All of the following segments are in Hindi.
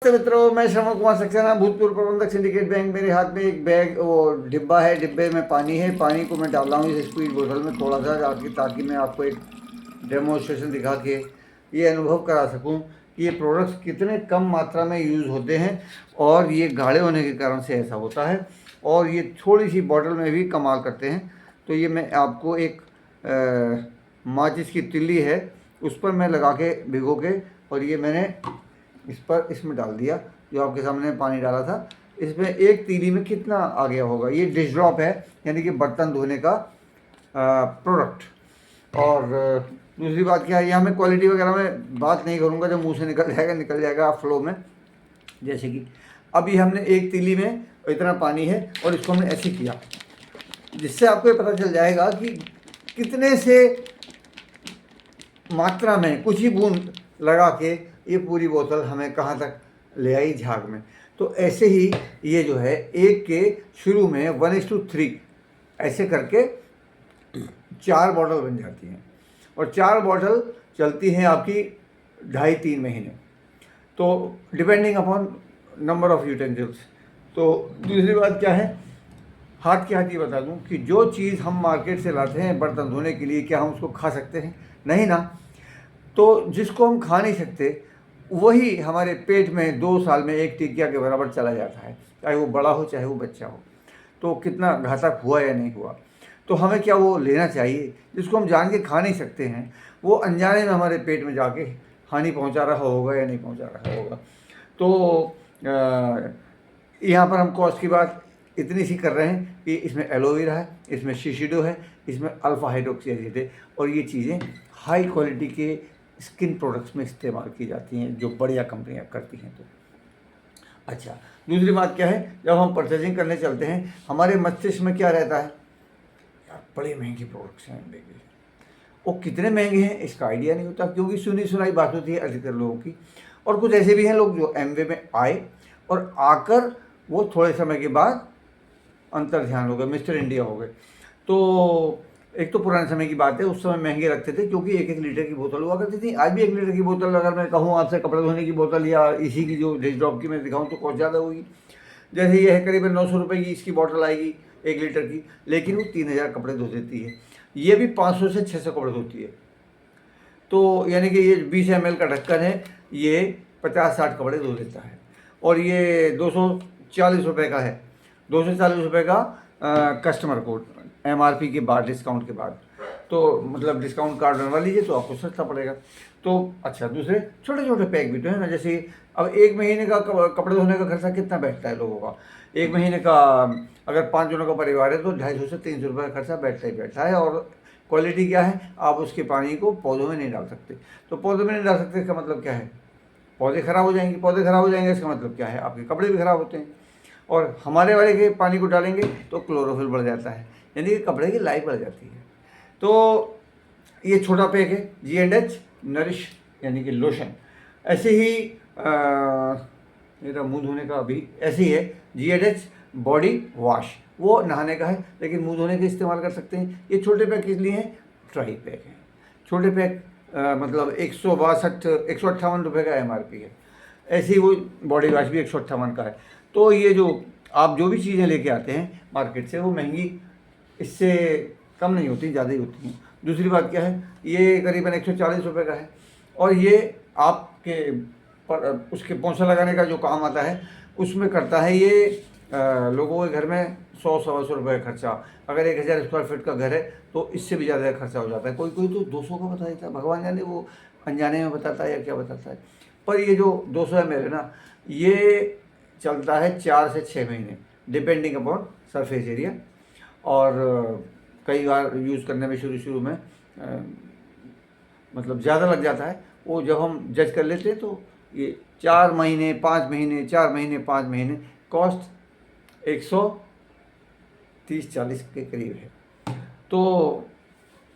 नमस्ते मित्रों, मैं श्रवण कुमार सक्सेना, भूतपूर्व प्रबंधक सिंडिकेट बैंक। मेरे हाथ में एक बैग और डिब्बा है। डिब्बे में पानी है। पानी को मैं डाल रहा हूँ इस स्क्वीज बोतल में थोड़ा सा, ताकि मैं आपको एक डेमोन्स्ट्रेशन दिखा के ये अनुभव करा सकूँ कि ये प्रोडक्ट्स कितने कम मात्रा में यूज़ होते हैं और ये गाढ़े होने के कारण से ऐसा होता है और ये थोड़ी सी बॉटल में भी कमाल करते हैं। तो ये मैं आपको एक माचिस की तिल्ली है, उस पर मैं लगा के भिगो के, और ये मैंने इसमें डाल दिया, जो आपके सामने पानी डाला था। इसमें एक तीली में कितना आ गया होगा। ये डिश ड्रॉप है, यानी कि बर्तन धोने का प्रोडक्ट। और दूसरी बात क्या है, यहाँ मैं क्वालिटी वगैरह में बात नहीं करूँगा, जब मुंह से निकल जाएगा फ्लो में। जैसे कि अभी हमने एक तीली में इतना पानी है और इसको हमने ऐसे किया, जिससे आपको ये पता चल जाएगा कि कितने से मात्रा में कुछ ही बूंद लगा के ये पूरी बोतल हमें कहाँ तक ले आई, झाग में। तो ऐसे ही ये जो है एक के शुरू में 1:3 ऐसे करके 4 बॉटल बन जाती हैं और 4 बॉटल चलती हैं आपकी 2.5-3 महीने, तो depending upon number of utensils. तो दूसरी बात क्या है, हाथ के हाथ ये बता दूं कि जो चीज़ हम मार्केट से लाते हैं बर्तन धोने के लिए, क्या हम उसको खा सकते हैं? नहीं ना। तो जिसको हम खा नहीं सकते वही हमारे पेट में 2 साल में एक टिकिया के बराबर चला जाता है, चाहे वो बड़ा हो चाहे वो बच्चा हो। तो कितना घातक हुआ या नहीं हुआ। तो हमें क्या वो लेना चाहिए? जिसको हम जान के खा नहीं सकते हैं, वो अनजाने में हमारे पेट में जाके हानि पहुंचा रहा होगा या नहीं पहुंचा रहा होगा। तो यहाँ पर हम कॉस्ट की बात इतनी सी कर रहे हैं कि इसमें एलोवेरा है, इसमें शीशीडो है, इसमें अल्फा हाइड्रोक्सी एसिड है, और ये चीज़ें हाई क्वालिटी के स्किन प्रोडक्ट्स में इस्तेमाल की जाती हैं, जो बढ़िया कंपनियां करती हैं। तो अच्छा, दूसरी बात क्या है, जब हम परचेजिंग करने चलते हैं हमारे मस्तिष्क में क्या रहता है, यार बड़े महंगे प्रोडक्ट्स हैं बेबी। वो कितने महंगे हैं इसका आइडिया नहीं होता, क्योंकि सुनी सुनाई बात होती है अधिकतर लोगों की। और कुछ ऐसे भी हैं लोग जो एमवे में आए और आकर वो थोड़े समय के बाद अंतर ध्यान हो गए, मिस्टर इंडिया हो गए। तो एक तो पुराने समय की बात है, उस समय महंगे रखते थे क्योंकि 1-1 लीटर की बोतल हुआ करती थी। आज भी 1 लीटर की बोतल अगर मैं कहूँ आपसे, कपड़े धोने की बोतल या इसी की जो डिश ड्रॉप की मैं दिखाऊँ तो कुछ ज़्यादा होगी। जैसे ये है करीबन 900 रुपये की इसकी बोतल आएगी 1 लीटर की, लेकिन वो 3000 कपड़े धो देती है। ये भी 500 से 600 कपड़े धोती है। तो यानी कि ये 20 ml का ढक्कन है, ये 50-60 कपड़े धो देता है। और ये 240 रुपये का है, 240 रुपये का कस्टमर कोड MRP के बाद, डिस्काउंट के बाद। तो मतलब डिस्काउंट कार्ड बनवा लीजिए तो आपको सस्ता पड़ेगा। तो अच्छा, दूसरे छोटे छोटे पैक भी तो है ना। जैसे अब 1 महीने का कपड़े धोने का खर्चा कितना बैठता है लोगों का? 1 महीने का अगर 5 जनों का परिवार है तो 250 से 300 रुपये का खर्चा बैठता ही बैठता है। और क्वालिटी क्या है, आप उसके पानी को पौधों में नहीं डाल सकते। तो पौधों में नहीं डाल सकते इसका मतलब क्या है, पौधे खराब हो जाएंगे। पौधे खराब हो जाएंगे इसका मतलब क्या है, आपके कपड़े भी खराब होते हैं। और हमारे वाले के पानी को डालेंगे तो क्लोरोफिल बढ़ जाता है, यानी कि कपड़े की लाइफ बढ़ जाती है। तो ये छोटा पैक है G&H नरिश, यानी कि लोशन। ऐसे ही मेरा मुंह धोने का अभी ऐसे ही है G&H बॉडी वॉश, वो नहाने का है लेकिन मुंह धोने के इस्तेमाल कर सकते हैं। ये छोटे पैक इसलिए हैं, ट्राई पैक है। छोटे पैक मतलब 158 रुपये का MRP है। ऐसे ही वो बॉडी वॉश भी 158 का है। तो ये जो आप जो भी चीज़ें लेके आते हैं मार्केट से, वो महंगी इससे कम नहीं होती, ज़्यादा ही होती हैं। दूसरी बात क्या है, ये करीबन 140 रुपये का है और ये आपके उसके पोंछा लगाने का जो काम आता है उसमें करता है। ये लोगों के घर में 100-125 रुपये खर्चा। अगर 1000 स्क्वायर फीट का घर है तो इससे भी ज़्यादा खर्चा हो जाता है। कोई कोई तो 200 का बता देता है, भगवान जाने वो अनजाने में बताता है या क्या बताता है। पर ये जो 200 ml है ना, ये चलता है 4 से 6 महीने, डिपेंडिंग अपॉन सरफेस एरिया। और कई बार यूज़ करने में शुरू में मतलब ज़्यादा लग जाता है। वो जब हम जज कर लेते हैं तो ये 4 महीने 5 महीने 4 महीने 5 महीने, कॉस्ट 130-40 के करीब है। तो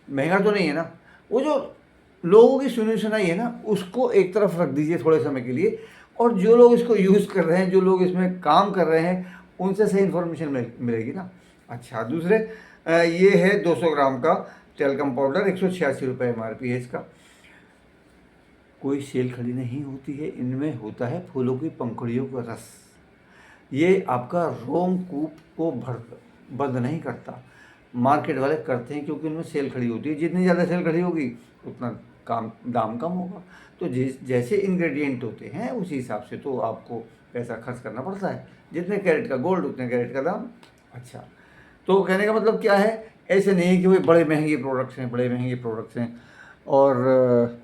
महंगा तो नहीं है ना। वो जो लोगों की सुनी सुनाई है ना, उसको एक तरफ रख दीजिए थोड़े समय के लिए, और जो लोग इसको यूज़ कर रहे हैं, जो लोग इसमें काम कर रहे हैं, उनसे सही इन्फॉर्मेशन मिलेगी ना। अच्छा, दूसरे ये है 200 ग्राम का टेल्कम पाउडर, 186 रुपये MRP है इसका। कोई सेल खड़ी नहीं होती है, इनमें होता है फूलों की पंखुड़ियों का रस। ये आपका रोमकूप को बंद नहीं करता। मार्केट वाले करते हैं क्योंकि उनमें सेल खड़ी होती है, जितनी ज़्यादा सेल खड़ी होगी उतना दाम कम होगा। तो जैसे इंग्रेडिएंट होते हैं उसी हिसाब से तो आपको पैसा खर्च करना पड़ता है। जितने कैरेट का गोल्ड उतने कैरेट का दाम। अच्छा, तो कहने का मतलब क्या है, ऐसे नहीं है कि भाई बड़े महंगे प्रोडक्ट्स हैं और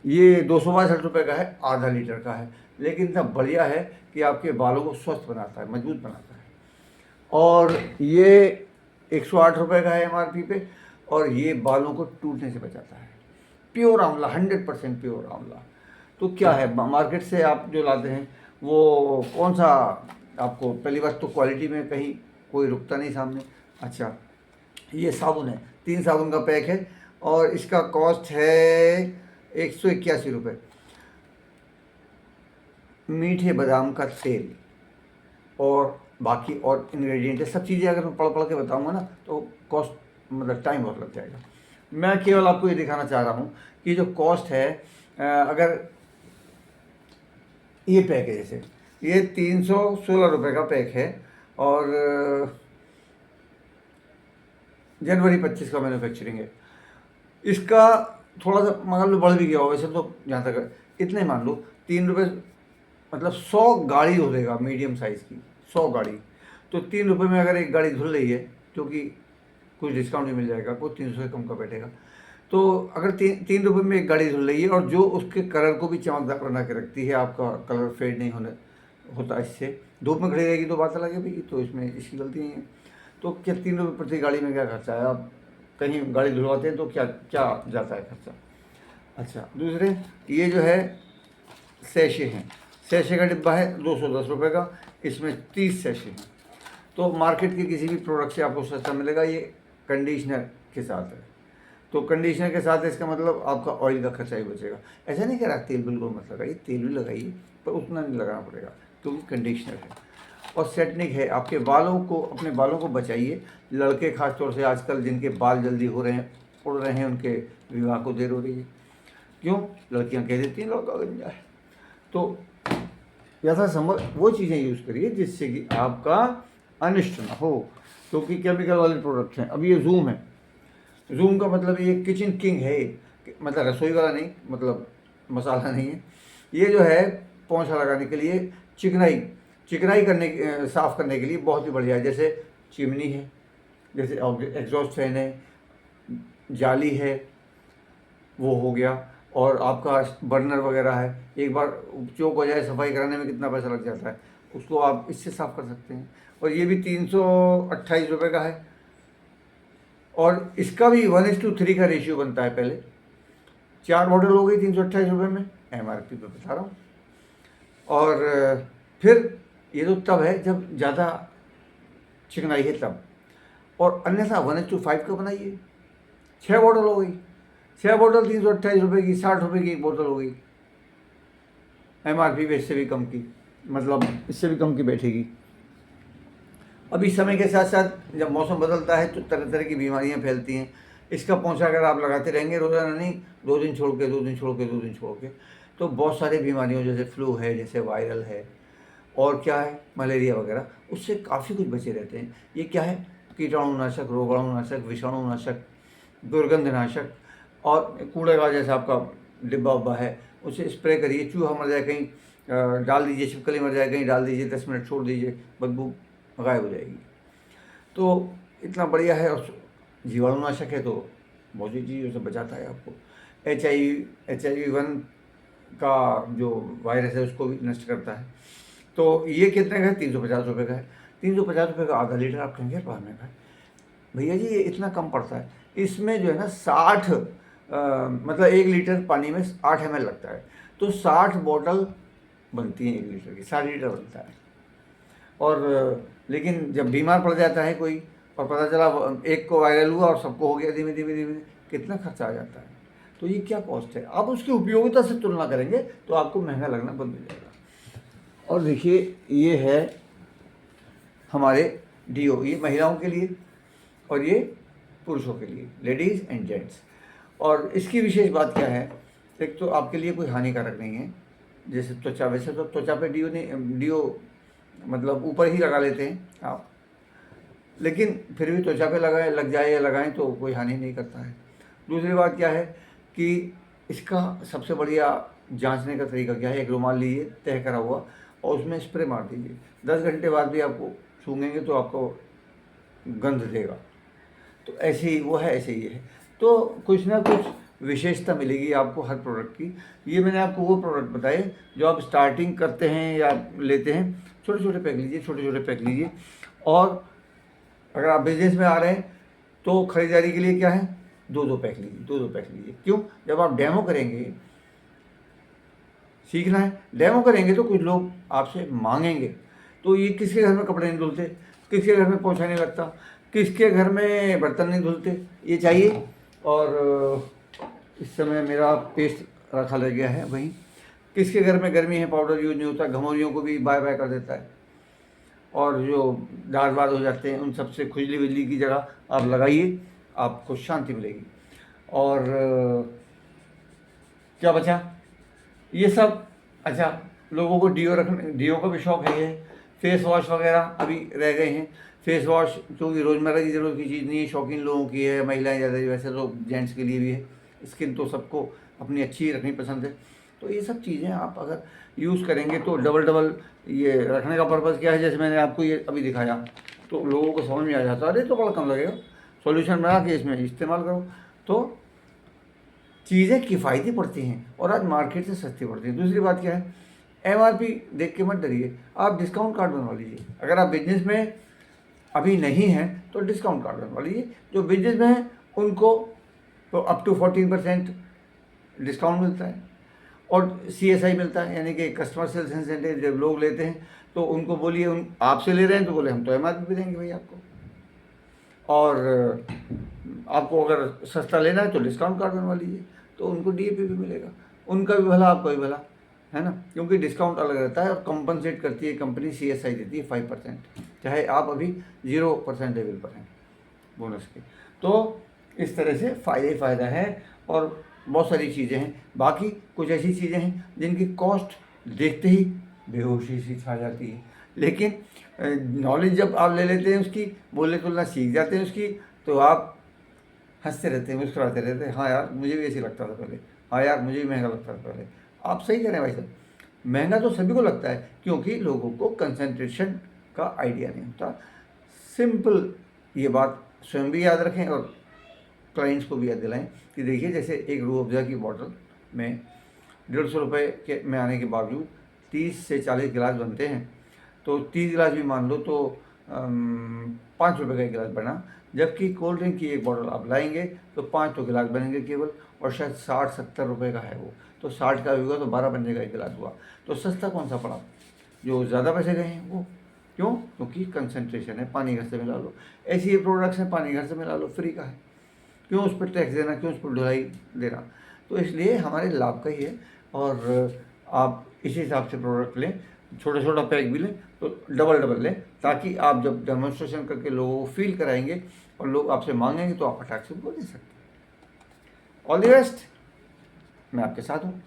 ये 262 रुपये का है, आधा लीटर का है, लेकिन इतना बढ़िया है कि आपके बालों को स्वस्थ बनाता है, मजबूत बनाता है। और ये 108 रुपये का है MRP पे, और ये बालों को टूटने से बचाता है। प्योर आंवला, 100% प्योर आंवला। तो क्या है, मार्केट से आप जो लाते हैं वो कौन सा, आपको पहली बात तो क्वालिटी में कहीं कोई रुकता नहीं सामने। अच्छा, ये साबुन है, 3 साबुन का पैक है और इसका कॉस्ट है 181 रुपये। मीठे बादाम का तेल और बाकी और इंग्रेडिएंट है, सब चीज़ें अगर मैं पढ़ के बताऊंगा ना तो कॉस्ट मतलब टाइम बहुत लग जाएगा। मैं केवल आपको ये दिखाना चाह रहा हूँ कि जो कॉस्ट है, अगर ये पैक है, जैसे ये 316 रुपये का पैक है और जनवरी 25 का मैन्युफैक्चरिंग है। इसका थोड़ा सा मान लो बढ़ भी गया हो वैसे तो, जहाँ तक इतने मान लो 3 रुपये, मतलब 100 गाड़ी हो देगा मीडियम साइज़ की, 100 गाड़ी। तो 3 रुपये में अगर एक गाड़ी धुल रही है, क्योंकि कुछ डिस्काउंट भी मिल जाएगा, कोई 300 से कम का बैठेगा, तो अगर 3 रुपये में एक गाड़ी धुल रही है और जो उसके कलर को भी चमकदार बना के रखती है, आपका कलर फेड नहीं होता इससे। धूप में खड़ी रहेगी तो बात अलग है भाई, तो इसमें इसकी गलती नहीं है। तो क्या 3 रुपये प्रति गाड़ी में क्या खर्चा है, आप कहीं गाड़ी धुलवाते हैं तो क्या क्या जाता है खर्चा। अच्छा, दूसरे ये जो है सैशे हैं, सैशे का डिब्बा है 210 रुपये का, इसमें 30 सैशे हैं। तो मार्केट के किसी भी प्रोडक्ट से आपको सस्ता मिलेगा। ये कंडीशनर के साथ है, तो कंडीशनर के साथ है, इसका मतलब आपका ऑयल का खर्चा ही बचेगा। ऐसा नहीं कह रहा तेल बिल्कुल मत लगाइए, तेल भी लगाइए पर उतना नहीं लगाना पड़ेगा क्योंकि कंडीशनर है। और सेटनिक है, आपके बालों को, अपने बालों को बचाइए। लड़के खास तौर से आजकल जिनके बाल जल्दी हो रहे हैं, उड़ रहे हैं, उनके विवाह को देर हो रही है। क्यों, लड़कियां कह देती हैं लड़का गंजा है। तो यथासंभव वो चीज़ें यूज़ करिए जिससे कि आपका अनिष्ट ना हो, क्योंकि केमिकल वाले प्रोडक्ट हैं। अब ये जूम है, जूम का मतलब ये किचन किंग है, मतलब रसोई वाला नहीं, मतलब मसाला नहीं है। ये जो है पोंछा लगाने के लिए, चिकनाई करने, साफ़ करने के लिए बहुत ही बढ़िया है। जैसे चिमनी है, जैसे एग्जॉस्ट फैन है, जाली है, वो हो गया, और आपका बर्नर वगैरह है। एक बार चौक हो जाए, सफाई कराने में कितना पैसा लग जाता है, उसको आप इससे साफ़ कर सकते हैं। और ये भी 328 रुपये का है, और इसका भी 1:3 का रेशियो बनता है। पहले 4 बॉटल हो गई 328 रुपये में, MRP पे बता रहा हूँ। और फिर ये तो तब है जब ज़्यादा चिकनाई है तब, और अन्यथा 1:5 का बनाइए। 6 बॉटल हो गई, 6 बॉटल 328 रुपये की, 60 रुपये की एक बोतल हो गई। MRP पे इससे भी कम की, मतलब इससे भी कम की बैठेगी। अभी समय के साथ साथ जब मौसम बदलता है तो तरह तरह की बीमारियां फैलती हैं। इसका पोंछा अगर आप लगाते रहेंगे रोज़ाना नहीं, 2 दिन छोड़ के 2 दिन छोड़ के 2 दिन छोड़ के, तो बहुत सारी बीमारियों, जैसे फ्लू है, जैसे वायरल है, और क्या है मलेरिया वगैरह, उससे काफ़ी कुछ बचे रहते हैं। ये क्या है, कीटाणुनाशक, रोगाणुनाशक, विषाणुनाशक, दुर्गंधनाशक। और कूड़े का जैसे आपका डिब्बा उब्बा है, उसे स्प्रे करिए। चूहा मर जाए कहीं डाल दीजिए, छिपकली मर जाए कहीं डाल दीजिए, 10 मिनट छोड़ दीजिए, बदबू गायब हो जाएगी। तो इतना बढ़िया है, और जीवाणुनाशक है तो बहुत सी चीज़ों से बचाता है आपको। HIV-1 का जो वायरस है उसको भी नष्ट करता है। तो ये कितने का है, 350 रुपये का है। 350 रुपये का आधा लीटर आप कहेंगे बाहर में का है भैया जी, ये इतना कम पड़ता है। इसमें जो है ना 60 मतलब 1 लीटर पानी में 8 ml लगता है, तो 60 बॉटल बनती हैं 1 लीटर की, 60 लीटर बनता है। और लेकिन जब बीमार पड़ जाता है कोई और पता चला एक को वायरल हुआ और सबको हो गया, धीमे धीमे धीमे कितना खर्चा आ जाता है। तो ये क्या कॉस्ट है, आप उसकी उपयोगिता से तुलना करेंगे तो आपको महंगा लगना बंद हो जाएगा। और देखिए ये है हमारे डीओ, ये महिलाओं के लिए और ये पुरुषों के लिए, लेडीज़ एंड जेंट्स। और इसकी विशेष बात क्या है, एक तो आपके लिए कोई हानिकारक नहीं है, जैसे त्वचा, वैसे तो त्वचा पे डीओ मतलब ऊपर ही लगा लेते हैं आप, लेकिन फिर भी त्वचा पे लग जाए या लगाएं तो कोई हानि नहीं करता है। दूसरी बात क्या है कि इसका सबसे बढ़िया जांचने का तरीका क्या है, एक रुमाल लीजिए तय करा हुआ और उसमें स्प्रे मार दीजिए, 10 घंटे बाद भी आपको सूंघेंगे तो आपको गंध देगा। तो ऐसे ही वो है, ऐसे ही है। तो कुछ ना कुछ विशेषता मिलेगी आपको हर प्रोडक्ट की। ये मैंने आपको वो प्रोडक्ट बताए जो आप स्टार्टिंग करते हैं या लेते हैं, छोटे छोटे पैक लीजिए, छोटे छोटे पैक लीजिए। और अगर आप बिजनेस में आ रहे हैं तो ख़रीदारी के लिए क्या है, 2-2 पैक लीजिए, 2-2 पैक लीजिए। क्यों? जब आप डेमो करेंगे, सीखना है, डेमो करेंगे तो कुछ लोग आपसे मांगेंगे। तो ये किसके घर में कपड़े नहीं धुलते, किसके घर में पोछा नहीं लगता, किसके घर में बर्तन नहीं धुलते, ये चाहिए। और इस समय मेरा पेस्ट रखा लग गया है वहीं। किसके घर में गर्मी है, पाउडर यूज नहीं होता, घमौरियों को भी बाय बाय कर देता है। और जो दाग वाग हो जाते हैं उन सब से खुजली वजली की जगह आप लगाइए, आपको शांति मिलेगी। और क्या बचा, ये सब। अच्छा, लोगों को डीओ का भी शौक है। ये फेस वॉश वगैरह अभी रह गए हैं। फेस वॉश क्योंकि रोज़मर्रा की ज़रूरत की चीज़ नहीं है, शौकीन लोगों की है, महिलाएं ज़्यादा, वैसे तो जेंट्स के लिए भी है। स्किन तो सबको अपनी अच्छी रखनी पसंद है। तो ये सब चीज़ें आप अगर यूज़ करेंगे तो डबल ये रखने का पर्पज़ क्या है, जैसे मैंने आपको ये अभी दिखाया तो लोगों को समझ में आ जाता है, अरे तो बड़ा कम लगेगा, सॉल्यूशन बना के इसमें इस्तेमाल करो। तो चीज़ें किफ़ायती पड़ती हैं और आज मार्केट से सस्ती पड़ती हैं। दूसरी बात क्या है, एमआरपी देख के मत डरिए, आप डिस्काउंट कार्ड बनवा लीजिए। अगर आप बिजनेस में अभी नहीं हैं तो डिस्काउंट कार्ड बनवा लीजिए। जो बिजनेस में हैं उनको तो अप टू 14% डिस्काउंट मिलता है और CSI मिलता है, यानी कि कस्टमर सेल्स इंसेंटिव जब लोग लेते हैं तो उनको बोलिए, उन आपसे ले रहे हैं तो बोले हम तो एमआरपी पे देंगे भाई आपको। और आपको अगर सस्ता लेना है तो डिस्काउंट कार्ड बनवा लीजिए, तो उनको डीएपी भी मिलेगा, उनका भी भला आपका भी भला, है ना। क्योंकि डिस्काउंट अलग रहता है और कंपनसेट करती है कंपनी, CSI देती है 5%, चाहे आप अभी 0% लेवल पर हैं बोनस के। तो इस तरह से फ़ायदा ही फ़ायदा है और बहुत सारी चीज़ें हैं। बाकी कुछ ऐसी चीज़ें हैं जिनकी कॉस्ट देखते ही बेहोशी सी छा जाती है, लेकिन नॉलेज जब आप ले लेते हैं उसकी, बोलने तुलना सीख जाते हैं उसकी, तो आप हंसते रहते हैं, मुस्कुराते रहते हैं। हाँ यार मुझे भी ऐसे लगता था पहले, हाँ यार मुझे भी महंगा लगता था पहले। आप सही कह रहे हैं भाई साहब, महंगा तो सभी को लगता है क्योंकि लोगों को कंसंट्रेशन का आइडिया नहीं होता। सिंपल ये बात स्वयं भी याद रखें और क्लाइंट्स को भी याद दिलाएं कि देखिए, जैसे एक रूह अफ़ज़ा की बॉटल में 150 रुपये के में आने के बावजूद 30 से 40 गिलास बनते हैं, तो 30 गिलास भी मान लो तो 5 रुपये का एक गिलास बना। जबकि कोल्ड ड्रिंक की एक बॉटल आप लाएंगे तो 5 तो गिलास बनेंगे केवल, और शायद 60-70 रुपये का है वो, तो 60 का भी हुआ तो 12 बनने का एक गिलास हुआ। तो सस्ता कौन सा पड़ा, जो ज़्यादा पैसे गए हैं वो। क्यों? क्योंकि कंसंट्रेशन है, पानी घर से मिला लो। ऐसी ये प्रोडक्ट्स हैं, पानी घर से मिला लो, फ्री का है, क्यों उस पर टैक्स देना, क्यों उस पर ढुलाई देना। तो इसलिए हमारे लाभ का ही है। और आप इसी हिसाब से प्रोडक्ट लें, छोटा छोटा पैक भी लें तो डबल लें, ताकि आप जब डेमोन्स्ट्रेशन करके लोगों को फील कराएंगे और लोग आपसे मांगेंगे तो आप फटाक से उनको दे सकते हैं। ऑल द बेस्ट, मैं आपके साथ हूँ।